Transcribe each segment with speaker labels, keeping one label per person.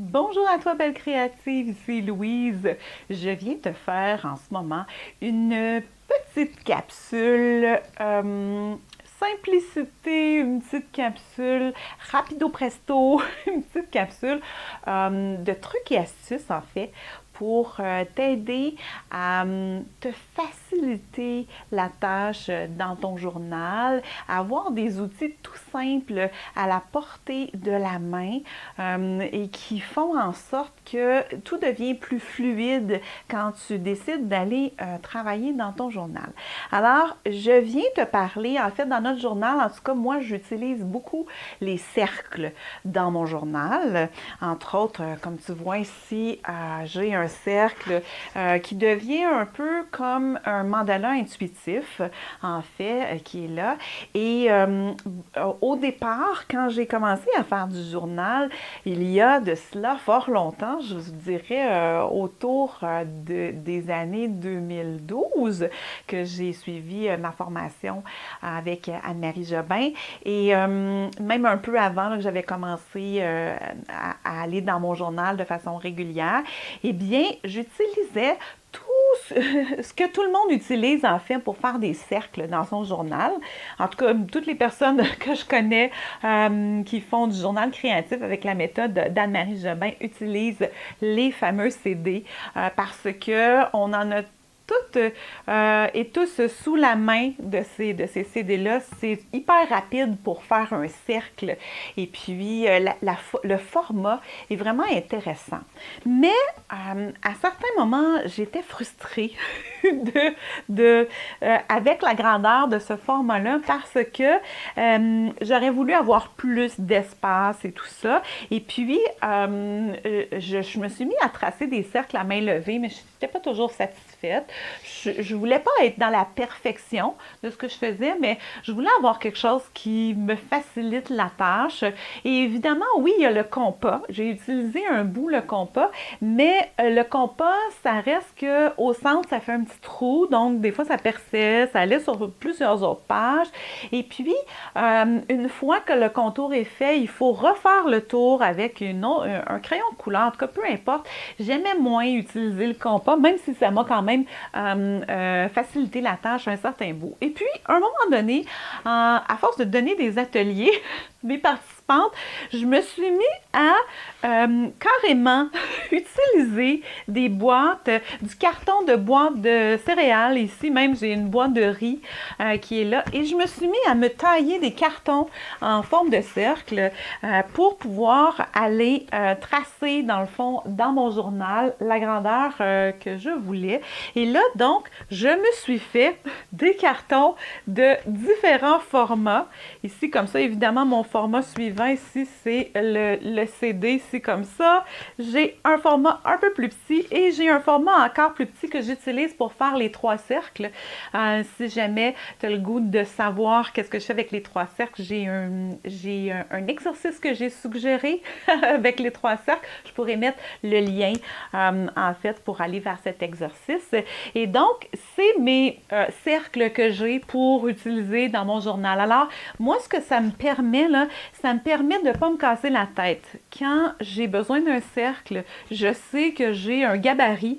Speaker 1: Bonjour à toi, belle créative, ici Louise. Je viens te faire en ce moment une petite capsule simplicité, une petite capsule rapido presto, une petite capsule de trucs et astuces en fait pour t'aider à te faciliter la tâche dans ton journal, avoir des outils tout simples à la portée de la main et qui font en sorte que tout devient plus fluide quand tu décides d'aller travailler dans ton journal. Alors, je viens te parler, en fait, dans notre journal, en tout cas, moi, j'utilise beaucoup les cercles dans mon journal. Entre autres, comme tu vois ici, j'ai un cercle qui devient un peu comme un mandala intuitif, en fait, qui est là. Et au départ, quand j'ai commencé à faire du journal, il y a de cela fort longtemps, je vous dirais autour des années 2012, que j'ai suivi ma formation avec Anne-Marie Jobin. Et même un peu avant là, que j'avais commencé à aller dans mon journal de façon régulière, eh bien, j'utilisais tout ce que tout le monde utilise en fait pour faire des cercles dans son journal. En tout cas, toutes les personnes que je connais qui font du journal créatif avec la méthode d'Anne-Marie Jobin utilisent les fameux CD parce que on en a toutes et tous sous la main de ces CD-là. C'est hyper rapide pour faire un cercle. Et puis, le format est vraiment intéressant. Mais à certains moments, j'étais frustrée avec la grandeur de ce format-là parce que j'aurais voulu avoir plus d'espace et tout ça. Et puis, je me suis mis à tracer des cercles à main levée, mais je n'étais pas toujours satisfaite. Je voulais pas être dans la perfection de ce que je faisais, mais je voulais avoir quelque chose qui me facilite la tâche. Et évidemment, oui, il y a le compas. J'ai utilisé un bout le compas, mais le compas, ça reste que au centre, ça fait un petit trou, donc des fois ça perçait, ça allait sur plusieurs autres pages. Et puis, une fois que le contour est fait, il faut refaire le tour avec un crayon de couleur. En tout cas, peu importe. J'aimais moins utiliser le compas, même si ça m'a quand même faciliter la tâche un certain bout. Et puis, à un moment donné, à force de donner des ateliers, mes participantes, je me suis mis à carrément utiliser des boîtes, du carton de boîte de céréales. Ici même, j'ai une boîte de riz qui est là. Et je me suis mis à me tailler des cartons en forme de cercle pour pouvoir aller tracer, dans le fond, dans mon journal, la grandeur que je voulais. Et là, donc, je me suis fait des cartons de différents formats. Ici, comme ça, évidemment, mon format suivant, ici, c'est le CD, ici, comme ça. J'ai un format un peu plus petit et j'ai un format encore plus petit que j'utilise pour faire les trois cercles. Si jamais tu as le goût de savoir qu'est-ce que je fais avec les trois cercles, j'ai un exercice que j'ai suggéré avec les trois cercles. Je pourrais mettre le lien, en fait, pour aller vers cet exercice. Et donc, c'est mes cercles que j'ai pour utiliser dans mon journal. Alors, moi, ce que ça me permet, là, ça me permet de ne pas me casser la tête. Quand j'ai besoin d'un cercle, je sais que j'ai un gabarit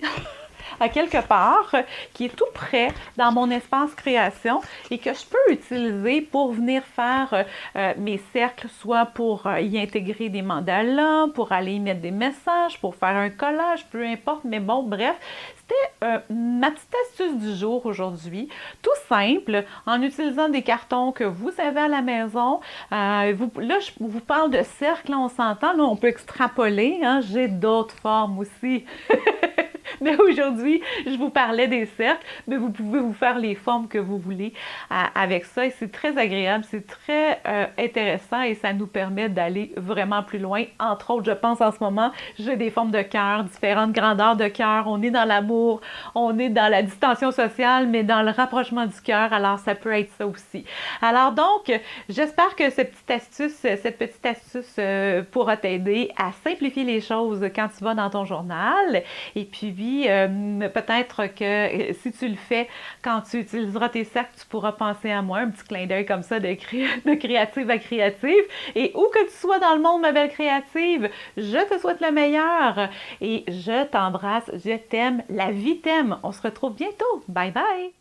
Speaker 1: à quelque part qui est tout près dans mon espace création et que je peux utiliser pour venir faire mes cercles, soit pour y intégrer des mandalas, pour aller y mettre des messages, pour faire un collage, peu importe. Mais bon, bref, c'était ma petite astuce du jour aujourd'hui. Tout simple, en utilisant des cartons que vous avez à la maison. Là, je vous parle de cercle, là, on s'entend, là, on peut extrapoler. Hein, j'ai d'autres formes aussi. Mais aujourd'hui, je vous parlais des cercles, mais vous pouvez vous faire les formes que vous voulez avec ça. Et c'est très agréable, c'est très intéressant et ça nous permet d'aller vraiment plus loin. Entre autres, je pense en ce moment, j'ai des formes de cœur, différentes grandeurs de cœur. On est dans l'amour, on est dans la distension sociale, mais dans le rapprochement du cœur. Alors, ça peut être ça aussi. Alors donc, j'espère que cette petite astuce pourra t'aider à simplifier les choses quand tu vas dans ton journal. Et puis, Puis peut-être que si tu le fais quand tu utiliseras tes cercles, tu pourras penser à moi, un petit clin d'œil comme ça de créative à créative. Et où que tu sois dans le monde, ma belle créative, je te souhaite le meilleur et je t'embrasse, je t'aime, la vie t'aime. On se retrouve bientôt. Bye bye!